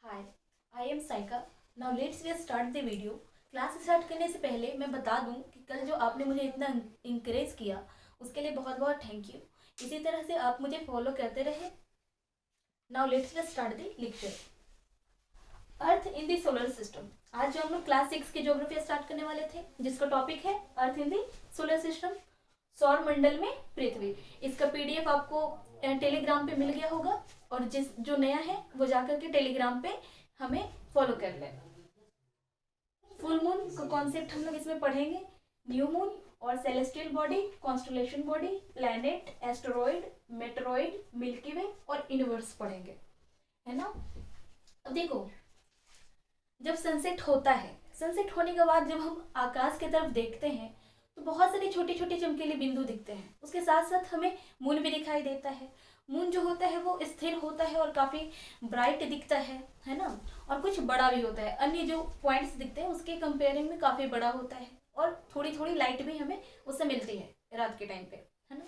Hi, I am Saika. Now let's we start the video. Class start करने से पहले मैं बता दूं कि कल जो आपने मुझे इतना इंकरेज किया उसके लिए बहुत बहुत थैंक यू। इसी तरह से आप मुझे फॉलो करते रहे। Now let's we start the lecture. Earth in the solar system. आज जो हम लोग क्लास 6 की ज्योग्राफी स्टार्ट करने वाले थे, जिसका टॉपिक है अर्थ इन द सोलर सिस्टम, सौर मंडल में पृथ्वी। इसका पीडीएफ आपको टेलीग्राम पे मिल गया होगा, और जिस जो नया है वो जाकर के टेलीग्राम पे हमें फॉलो कर लें। फुल मून का कॉन्सेप्ट हम लोग इसमें पढ़ेंगे। न्यू मून और celestial body, constellation body, planet, asteroid, meteoroid, Milky Way और यूनिवर्स पढ़ेंगे, है ना। अब देखो, जब सनसेट होता है, सनसेट होने के बाद जब हम आकाश की तरफ देखते हैं तो बहुत सारे छोटे छोटे चमकीले बिंदु दिखते हैं। उसके साथ साथ हमें मून भी दिखाई देता है। मून जो होता है वो स्थिर होता है और काफ़ी ब्राइट दिखता है ना। और कुछ बड़ा भी होता है, अन्य जो पॉइंट्स दिखते हैं उसके कंपेयरिंग में काफ़ी बड़ा होता है, और थोड़ी थोड़ी लाइट भी हमें उससे मिलती है रात के टाइम पे, है ना।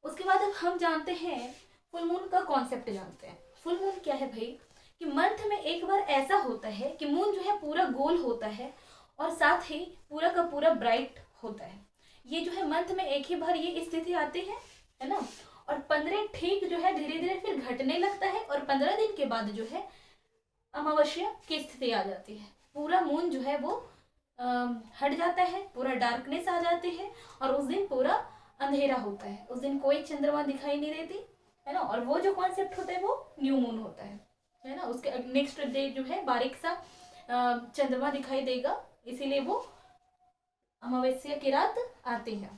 उसके बाद अब हम जानते हैं, फुल मून का कॉन्सेप्ट जानते हैं। फुल मून क्या है भाई, कि मंथ में एक बार ऐसा होता है कि मून जो है पूरा गोल होता है और साथ ही पूरा का पूरा ब्राइट होता है। ये जो है मंथ में एक ही बार ये स्थिति आती है ना। और 15 ठीक जो है धीरे धीरे फिर घटने लगता है, और 15 दिन के बाद जो है अमावस्या की स्थिति आ जाती है। पूरा मून जो है वो हट जाता है, पूरा डार्कनेस आ जाती है, और उस दिन पूरा अंधेरा होता है। उस दिन कोई चंद्रमा दिखाई नहीं देती, है ना। और वो जो कॉन्सेप्ट होता है वो न्यू मून होता है ना। उसके नेक्स्ट डे जो है बारीक सा चंद्रमा दिखाई देगा, इसीलिए वो अमावस्या की रात आती है।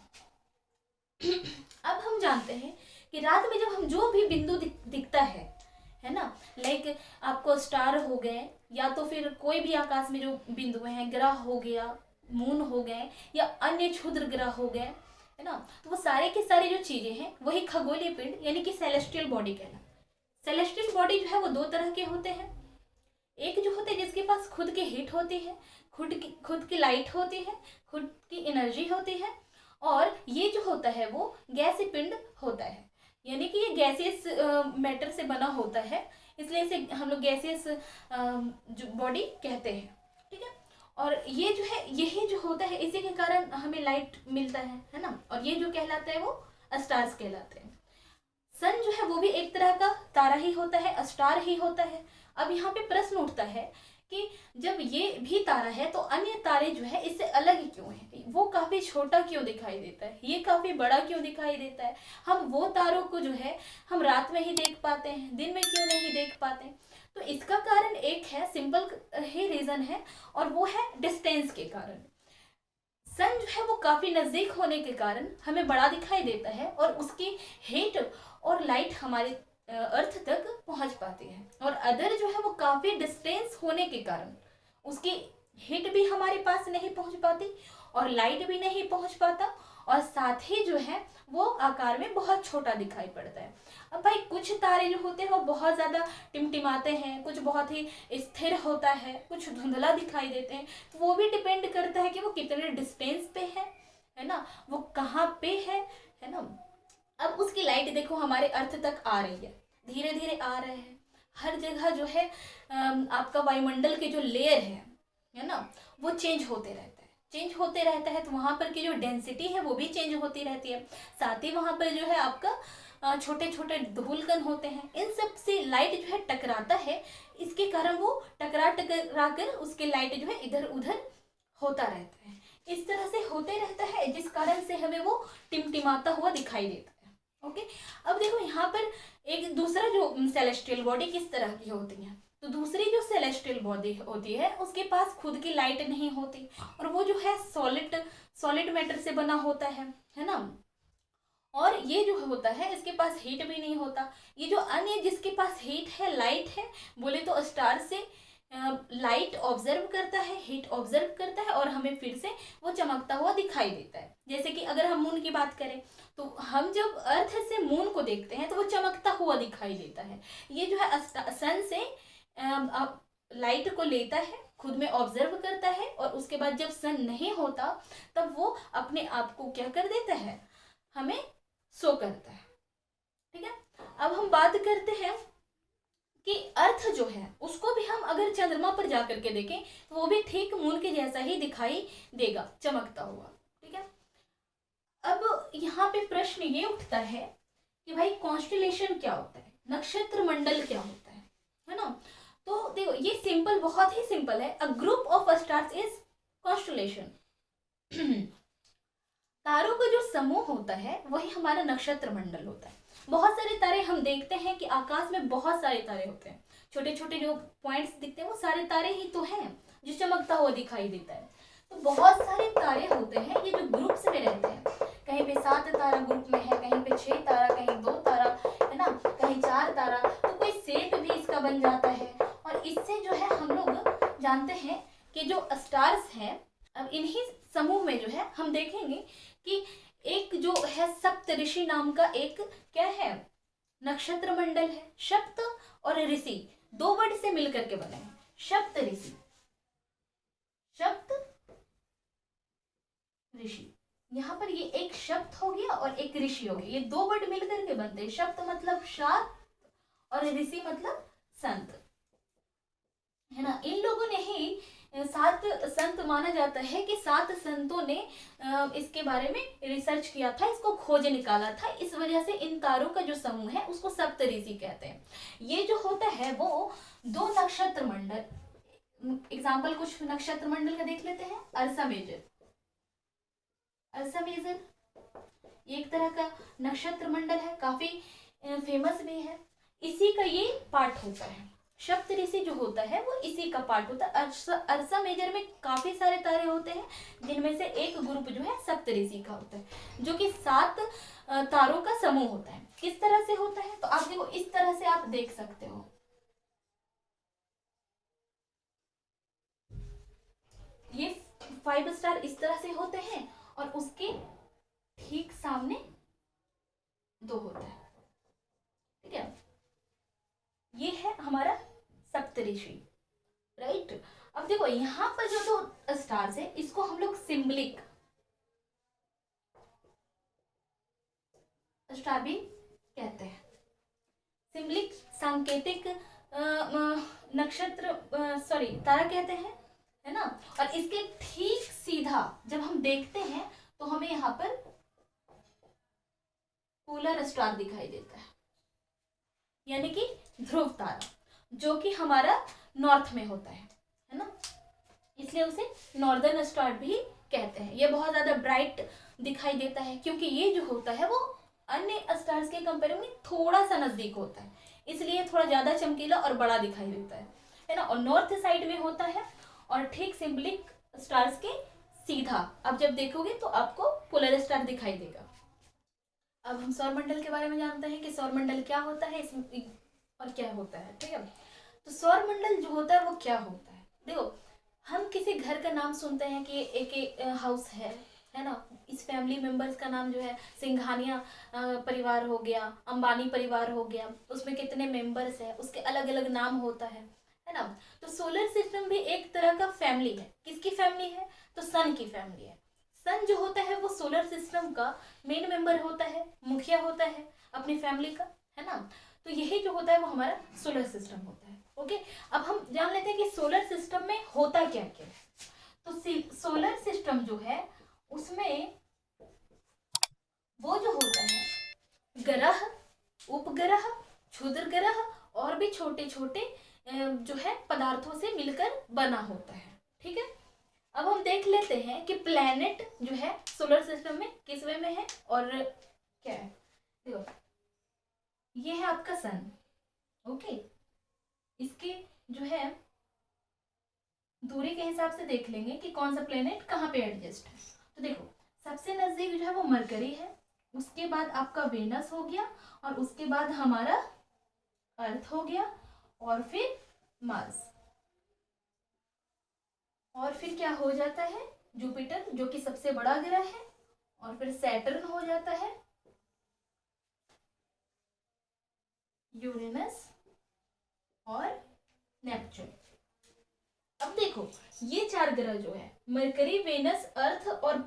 अब हम जानते हैं कि रात में जब हम जो भी बिंदु दिखता है ना, लाइक आपको स्टार हो गए, या तो फिर कोई भी आकाश में जो बिंदु हैं, ग्रह हो गया, मून हो गए, या अन्य क्षुद्र ग्रह हो गए, है ना, तो वो सारे के सारे जो चीजें हैं वही खगोलीय पिंड यानी कि सेलेस्टियल बॉडी कहना। सेलेस्टियल बॉडी जो है वो दो तरह के होते हैं। एक जो होते हैं जिसके पास खुद की हीट होती है, खुद की लाइट होती है, खुद की एनर्जी होती है, और ये जो होता है वो गैसीय पिंड होता है, यानी कि ये गैसियस मैटर से बना होता है, इसलिए इसे हम लोग गैसियस बॉडी कहते हैं, ठीक है। और ये जो है यही जो होता है, इसी के कारण हमें लाइट मिलता है ना। और ये जो कहलाता है वो स्टार्स कहलाते हैं। सन जो है वो भी एक तरह का तारा ही होता है, स्टार ही होता है। अब यहाँ पे प्रश्न उठता है कि जब ये भी तारा है तो अन्य तारे जो है इससे अलग क्यों है, वो काफी छोटा क्यों दिखाई देता है, ये काफी बड़ा क्यों दिखाई देता है। हम वो तारों को जो है हम रात में ही देख पाते हैं, दिन में क्यों नहीं देख पाते। तो इसका कारण एक है, सिंपल ही रीजन है, और वो है डिस्टेंस के कारण। सन जो है वो काफी नजदीक होने के कारण हमें बड़ा दिखाई देता है, और उसकी हीट और लाइट हमारे अर्थ तक पहुंच पाती है। और अदर जो है वो काफी डिस्टेंस होने के कारण उसकी हीट भी हमारे पास नहीं पहुंच पाती, और लाइट भी नहीं पहुंच पाता, और साथ ही जो है वो आकार में बहुत छोटा दिखाई पड़ता है। अब भाई कुछ तारे जो होते हैं वो बहुत ज़्यादा टिमटिमाते हैं, कुछ बहुत ही स्थिर होता है, कुछ धुंधला दिखाई देते हैं। तो वो भी डिपेंड करता है कि वो कितने डिस्टेंस पे है ना, वो कहाँ पे है ना। अब उसकी लाइट देखो हमारे अर्थ तक आ रही है, धीरे धीरे आ रहे हैं। हर जगह जो है आपका वायुमंडल के जो लेयर है ना, वो चेंज होते रहता है, चेंज होते रहता है। तो वहाँ पर की जो डेंसिटी है वो भी चेंज होती रहती है। साथ ही वहाँ पर जो है आपका छोटे छोटे धूलकण होते हैं, इन सब से लाइट जो है टकराता है। इसके कारण वो टकरा टकरा कर उसकी लाइट जो है इधर उधर होता रहता है। इस तरह से होते रहता है, जिस कारण से हमें वो टिमटिमाता हुआ दिखाई देता है। ओके। अब देखो यहाँ पर एक दूसरा जो सेलेस्टियल बॉडी किस तरह की होती है, तो दूसरी जो सेलेस्टियल बॉडी होती है उसके पास खुद की लाइट नहीं होती, और वो जो है सॉलिड सॉलिड मैटर से बना होता है ना। और ये जो होता है इसके पास हीट भी नहीं होता। ये जो अन्य जिसके पास हीट है, लाइट है, बोले तो स्टार से लाइट ऑब्जर्व करता है, हीट ऑब्जर्व करता है, और हमें फिर से वो चमकता हुआ दिखाई देता है। जैसे कि अगर हम मून की बात करें, तो हम जब अर्थ से मून को देखते हैं तो वो चमकता हुआ दिखाई देता है। ये जो है सन से लाइट को लेता है, खुद में ऑब्जर्व करता है, और उसके बाद जब सन नहीं होता तब वो अपने आप को क्या कर देता है, हमें शो करता है, ठीक है। अब हम बात करते हैं कि अर्थ जो है उसको भी हम अगर चंद्रमा पर जाकर के देखें तो वो भी ठीक मून के जैसा ही दिखाई देगा, चमकता हुआ। ठीक है, अब यहाँ पे प्रश्न ये उठता है कि भाई कॉन्स्टेलेशन क्या होता है, नक्षत्र मंडल क्या होता है ना। तो देखो ये सिंपल, बहुत ही सिंपल है। A group of stars is constellation. तारों का जो समूह होता है वही हमारा नक्षत्र मंडल होता है। बहुत सारे तारे हम देखते हैं कि आकाश में बहुत सारे तारे होते हैं, छोटे छोटे जो पॉइंट्स दिखते हैं वो सारे तारे ही तो हैं जो चमकता हुआ दिखाई देता है। तो बहुत सारे तारे होते हैं ये जो ग्रुप्स में रहते हैं, कहीं पे 7 तारा ग्रुप में है, कहीं पे 6 तारा, कहीं 2 तारा, है ना, कहीं 4 तारा, तो कोई सेट भी इसका बन जाता है। और इससे जो है हम लोग जानते हैं कि जो स्टार्स हैं, अब इन्हीं समूह में जो है हम देखेंगे कि एक जो है सप्तऋषि नाम का एक क्या है, नक्षत्र मंडल है। सप्त और ऋषि 2 वर्ड से मिलकर के बने हैं, सप्त ऋषि, सप्त ऋषि। यहाँ पर ये एक शब्द हो गया और एक ऋषि हो गया, ये 2 वर्ड मिलकर के बनते हैं। शब्द मतलब सात और ऋषि मतलब संत, है ना। इन लोगों ने ही 7 संत माना जाता है कि 7 संतों ने इसके बारे में रिसर्च किया था, इसको खोज निकाला था। इस वजह से इन तारों का जो समूह है उसको सप्तऋषि कहते हैं। ये जो होता है वो 2 नक्षत्र मंडल, एग्जाम्पल कुछ नक्षत्र मंडल का देख लेते हैं। अर्सा मेजर, अर्सा मेजर एक तरह का नक्षत्र मंडल है, काफी फेमस भी है। इसी का ये पार्ट होता है। सप्तऋषि जो होता है वो इसी का पार्ट होता है। अर्सा मेजर में काफी सारे तारे होते हैं, जिनमें से एक ग्रुप जो है सप्तऋषि का होता है, जो कि 7 तारों का समूह होता है। किस तरह से होता है तो आप देखो, इस तरह से आप देख सकते हो। ये 5 स्टार इस तरह से होते हैं और उसके ठीक सामने 2 होता है। ठीक है, ये है हमारा सप्तऋषि, राइट। अब देखो यहाँ पर जो 2 स्टार्स है इसको हम लोग सिंबलिक स्टार भी कहते हैं। सिंबलिक सांकेतिक नक्षत्र सॉरी तारा कहते हैं, है ना। और इसके ठीक सीधा जब हम देखते हैं तो हमें यहाँ पर पोलर स्टार दिखाई देता है, यानी कि ध्रुव तारा, जो कि हमारा नॉर्थ में होता है ना, इसलिए उसे नॉर्दर्न स्टार भी कहते हैं। ये बहुत ज्यादा ब्राइट दिखाई देता है क्योंकि ये जो होता है वो अन्य स्टार्स के कंपेयर में थोड़ा सा नजदीक होता है, इसलिए थोड़ा ज्यादा चमकीला और बड़ा दिखाई देता है ना। और नॉर्थ साइड में होता है और ठीक सिंबलिक स्टार्स के सीधा अब जब देखोगे तो आपको पोलर स्टार दिखाई देगा। अब हम सौरमंडल के बारे में जानते हैं कि सौरमंडल क्या होता है इसमें और क्या होता है। ठीक है, तो सौरमंडल जो होता है वो क्या होता है। देखो हम किसी घर का नाम सुनते हैं कि एक हाउस है ना, इस फैमिली मेंबर्स का नाम जो है सिंघानिया परिवार हो गया, अंबानी परिवार हो गया, उसमें कितने मेंबर्स है, उसके अलग अलग नाम होता है ना। तो सोलर सिस्टम भी एक तरह का फैमिली है। किसकी फैमिली है तो सन की फैमिली है। सन जो होता है वो सोलर सिस्टम का मेन मेंबर होता है, मुखिया होता है अपनी फैमिली का, है ना। तो यही जो होता है वो हमारा सोलर सिस्टम होता है। ओके, अब हम जान लेते हैं कि सोलर सिस्टम में होता क्या क्या है। तो सोलर सिस्टम जो है उसमें वो जो होता है ग्रह, उपग्रह, क्षुद्र ग्रह और भी छोटे छोटे जो है पदार्थों से मिलकर बना होता है। ठीक है, अब हम देख लेते हैं कि प्लैनेट जो है सोलर सिस्टम में किस वे में है और क्या है। देखो ये है आपका सन, ओके, इसके जो है दूरी के हिसाब से देख लेंगे कि कौन सा प्लेनेट कहाँ पे एडजस्ट है। तो देखो सबसे नजदीक जो है वो मरकरी है, उसके बाद आपका वेनस हो गया और उसके बाद हमारा अर्थ हो गया और फिर मार्स और फिर क्या हो जाता है जुपिटर जो कि सबसे बड़ा ग्रह है और फिर सैटर्न हो जाता है, यूरेनस और नेपच्यून। अब देखो ये 4 ग्रह जो है मरकरी, वेनस, अर्थ और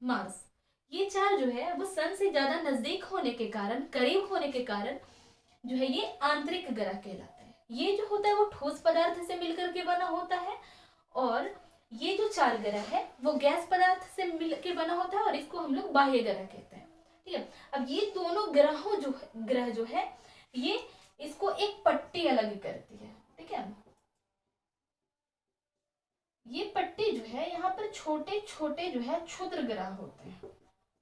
मार्स, ये 4 जो है वो सन से ज्यादा नजदीक होने के कारण, करीब होने के कारण जो है ये आंतरिक ग्रह कहलाता है, ये जो होता है वो ठोस पदार्थ से मिलकर के बना होता है, और ये जो 4 ग्रह है वो गैस पदार्थ से मिलकर बना होता है, और इसको हम लोग बाह्य ग्रह कहते हैं। ठीक है, अब ये दोनों ग्रह जो है ये इसको एक पट्टी अलग करती है। ठीक है, ये पट्टी जो है यहाँ पर छोटे छोटे जो है क्षुद्र ग्रह होते हैं।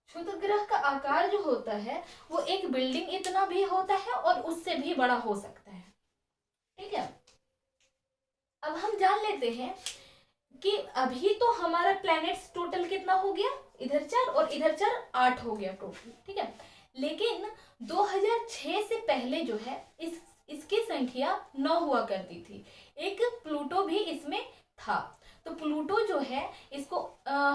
क्षुद्र ग्रह का आकार जो होता है वो एक बिल्डिंग इतना भी होता है और उससे भी बड़ा हो सकता है। ठीक है, अब हम जान लेते हैं कि अभी तो हमारा प्लैनेट्स टोटल कितना हो गया, इधर 4 और इधर 4, 8 हो गया टोटल। ठीक है, लेकिन 2006 से पहले जो है इसकी संख्या 9 हुआ करती थी। एक प्लूटो भी इसमें था। तो प्लूटो जो है इसको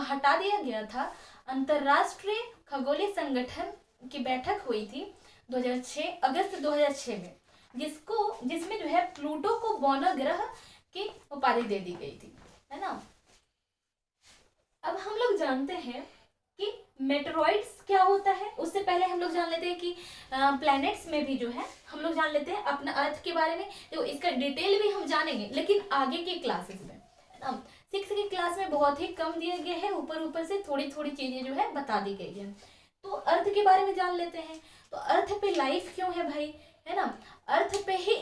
हटा दिया गया था। अंतरराष्ट्रीय खगोलीय संगठन की बैठक हुई थी 2006 अगस्त 2006 में, जिसमें जो है प्लूटो को बौना ग्रह की उपाधि दे दी गई थी, है ना। अब हम लोग जानते हैं कि मेटेरॉइड्स क्या होता है। उससे पहले हम लोग जान लेते हैं कि प्लैनेट्स में भी जो है हम लोग जान लेते हैं अपना अर्थ के बारे में। तो इसका डिटेल भी हम जानेंगे लेकिन आगे के क्लासेस में, है ना। 6 की क्लास में बहुत ही कम दिया गया है, ऊपर ऊपर से थोड़ी थोड़ी चीजें जो है बता दी गई है। तो अर्थ के बारे में जान लेते हैं। तो अर्थ पे लाइफ क्यों है भाई, है ना। अर्थ पे ही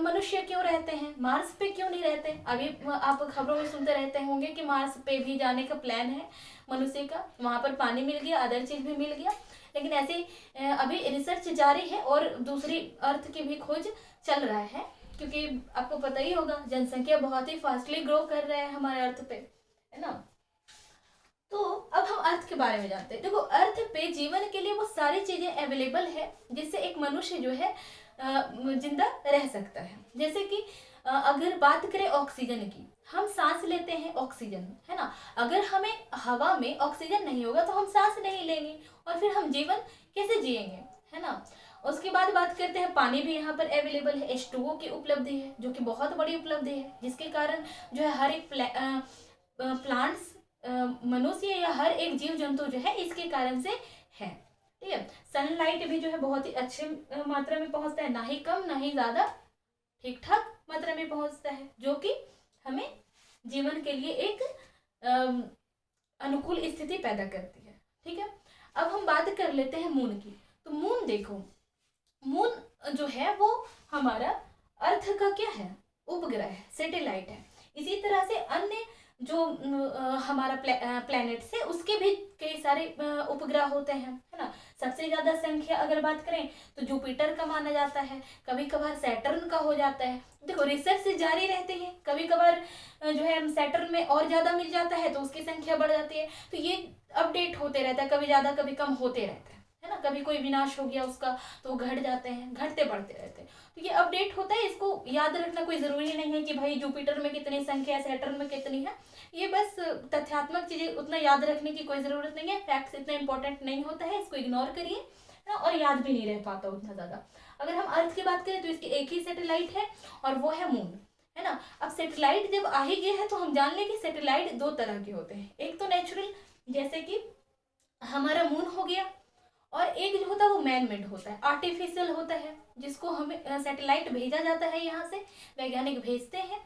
मनुष्य क्यों रहते हैं, मार्स पे क्यों नहीं रहते। अभी आप खबरों में सुनते रहते होंगे कि मार्स पे भी जाने का प्लान है मनुष्य का, वहां पर पानी मिल गया, अदर चीज भी मिल गया, लेकिन ऐसे अभी रिसर्च जारी है और दूसरी अर्थ की भी खोज चल रहा है, क्योंकि आपको पता ही होगा जनसंख्या बहुत ही फास्टली ग्रो कर रहा है हमारे अर्थ पे, है ना। तो अब हम अर्थ के बारे में जानते हैं। देखो, अर्थ पे जीवन के लिए वो सारी चीजें अवेलेबल है जिससे एक मनुष्य जो है जिंदा रह सकता है। जैसे कि अगर बात करें ऑक्सीजन की, हम सांस लेते हैं ऑक्सीजन, है ना। अगर हमें हवा में ऑक्सीजन नहीं होगा तो हम सांस नहीं लेंगे और फिर हम जीवन कैसे जिएंगे, है ना। उसके बाद बात करते हैं, पानी भी यहाँ पर अवेलेबल है। H2O की उपलब्धि है जो कि बहुत बड़ी उपलब्धि है, जिसके कारण जो है हर एक प्लांट्स, मनुष्य या हर एक जीव जंतु जो है इसके कारण से है। ठीक है, सनलाइट भी जो है बहुत ही अच्छे मात्रा में पहुंचता है, ना ही कम ना ही ज्यादा, ठीक ठाक मात्रा में पहुंचता है, जो कि हमें जीवन के लिए एक अनुकूल स्थिति पैदा करती है। ठीक है, अब हम बात कर लेते हैं मून की। तो मून देखो, मून जो है वो हमारा अर्थ का क्या है, उपग्रह है, सैटेलाइट है। इसी तरह से अन्य जो हमारा प्लैनेट्स है उसके भी कई सारे उपग्रह होते हैं, है ना। सबसे ज्यादा संख्या अगर बात करें तो जुपिटर का माना जाता है, कभी कभार सैटर्न का हो जाता है। देखो, रिसर्च से जारी रहते हैं, कभी कभार जो है सैटर्न में और ज्यादा मिल जाता है तो उसकी संख्या बढ़ जाती है। तो ये अपडेट होते रहता है, कभी ज्यादा कभी कम होते रहता है ना। कभी कोई विनाश हो गया उसका तो घट जाते हैं, घटते बढ़ते रहते हैं। तो ये अपडेट होता है, इसको याद रखना कोई जरूरी नहीं है कि भाई जुपिटर में कितनी संख्या है, सैटर्न में कितनी है। ये बस तथ्यात्मक चीजें, उतना याद रखने की कोई जरूरत नहीं है, फैक्ट्स इतना इंपॉर्टेंट नहीं होता है, इसको इग्नोर करिए ना, और याद भी नहीं रह पाता उतना ज्यादा। अगर हम अर्थ की बात करें तो इसकी एक ही सैटेलाइट है और वो है मून, है ना। अब सैटेलाइट जब आ ही गए हैं तो हम जान लें कि सैटेलाइट 2 तरह के होते हैं। एक तो नेचुरल, जैसे कि हमारा मून हो गया, और एक जो होता है वो मैन मेड होता है, आर्टिफिशियल होता है, जिसको हमें सैटेलाइट भेजा जाता है, यहाँ से वैज्ञानिक भेजते हैं।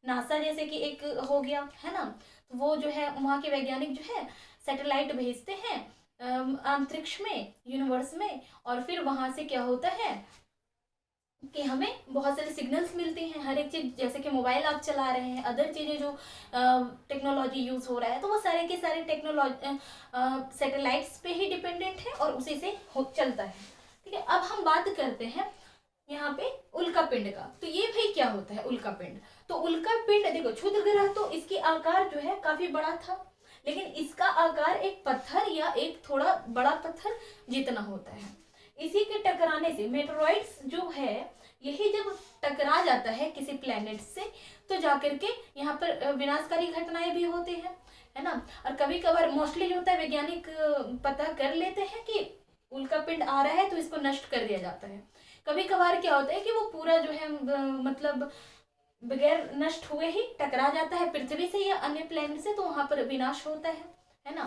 नासा जैसे कि एक हो गया, है ना। तो वो जो है वहाँ के वैज्ञानिक जो है सैटेलाइट भेजते हैं अंतरिक्ष में, यूनिवर्स में, और फिर वहाँ से क्या होता है कि हमें बहुत सारे सिग्नल्स मिलती हैं। हर एक चीज़, जैसे कि मोबाइल आप चला रहे हैं, अदर चीज़ें जो टेक्नोलॉजी यूज़ हो रहा है, तो वो सारे के सारे टेक्नोलॉजी सैटेलाइट्स पे ही डिपेंडेंट है और उसी से चलता है। ठीक है, अब हम बात करते हैं यहाँ पे उल्का पिंड का। तो ये भाई क्या होता है उल्का पिंड। तो उल्का पिंड देखो, क्षुद्र ग्रह तो इसकी आकार जो है काफी बड़ा था, लेकिन इसका आकार एक पत्थर या एक थोड़ा बड़ा पत्थर जितना होता है। इसी के टकराने से मेटेरॉइड्स जो है, यही जब टकरा जाता है किसी प्लेनेट से तो जाकर के यहाँ पर विनाशकारी घटनाएं भी होती हैं, है ना। और कभी कभार मोस्टली जो होता है वैज्ञानिक पता कर लेते हैं कि उल्का पिंड आ रहा है तो इसको नष्ट कर दिया जाता है। कभी कभार क्या होता है कि वो पूरा जो है मतलब बगैर नष्ट हुए ही टकरा जाता है पृथ्वी से या अन्य प्लेनेट से, तो वहां पर विनाश होता है ना।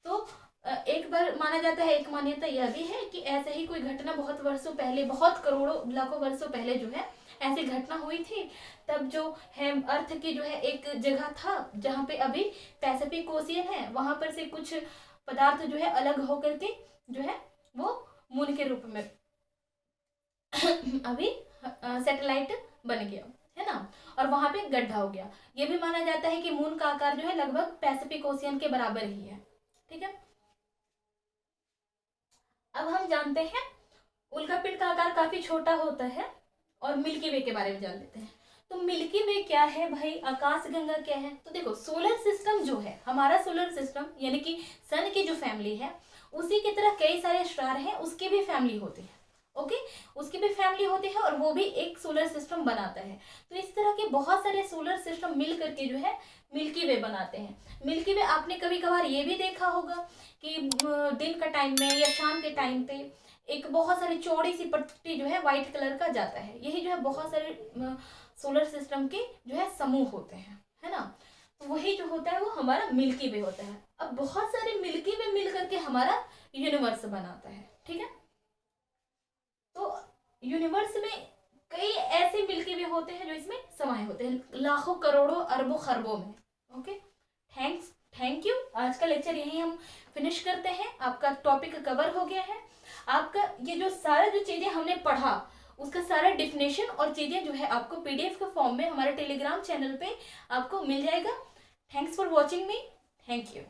तो एक बार माना जाता है, एक मान्यता यह भी है कि ऐसे ही कोई घटना बहुत वर्षों पहले, बहुत करोड़ों लाखों वर्षों पहले जो है ऐसी घटना हुई थी। तब जो है अर्थ की जो है एक जगह था जहाँ पे अभी पैसिफिक ओशियन है, वहां पर से कुछ पदार्थ जो है अलग होकर के जो है वो मून के रूप में अभी सैटेलाइट बन गया है ना, और वहां पे गड्ढा हो गया। ये भी माना जाता है कि मून का आकार जो है लगभग पैसिफिक ओशियन के बराबर ही है। ठीक है, अब हम जानते हैं उल्का पिंड का आकार काफी छोटा होता है, और मिल्की वे के बारे में जान लेते हैं। तो मिल्की वे क्या है भाई, आकाश गंगा क्या है? तो देखो, सोलर सिस्टम जो है हमारा, सोलर सिस्टम यानी कि सन की जो फैमिली है, उसी की तरह कई सारे स्टार हैं, उसकी भी फैमिली होती है। ओके, उसकी भी फैमिली होती है और वो भी एक सोलर सिस्टम बनाता है। तो इस तरह के बहुत सारे सोलर सिस्टम मिल करके जो है मिल्की वे बनाते हैं। मिल्की वे आपने कभी कभार ये भी देखा होगा कि दिन का टाइम में या शाम के टाइम पे एक बहुत सारी चौड़ी सी पट्टी जो है व्हाइट कलर का जाता है। यही जो है बहुत सारे सोलर सिस्टम के जो है समूह होते हैं, है ना। तो वही जो होता है वो हमारा मिल्की वे होता है। अब बहुत सारे मिल्की वे मिल करके हमारा यूनिवर्स बनाता है। ठीक है, तो यूनिवर्स में कई ऐसे मिल्की वे होते हैं जो इसमें समाये होते हैं, लाखों करोड़ों अरबों खरबों में। Okay, thank you. आज का लेक्चर यही हम फिनिश करते हैं। आपका टॉपिक कवर हो गया है। आपका ये जो सारा जो चीजें हमने पढ़ा उसका सारा डिफिनेशन और चीजें जो है आपको पीडीएफ के फॉर्म में हमारे टेलीग्राम चैनल पे आपको मिल जाएगा। Thanks for watching me. Thank you.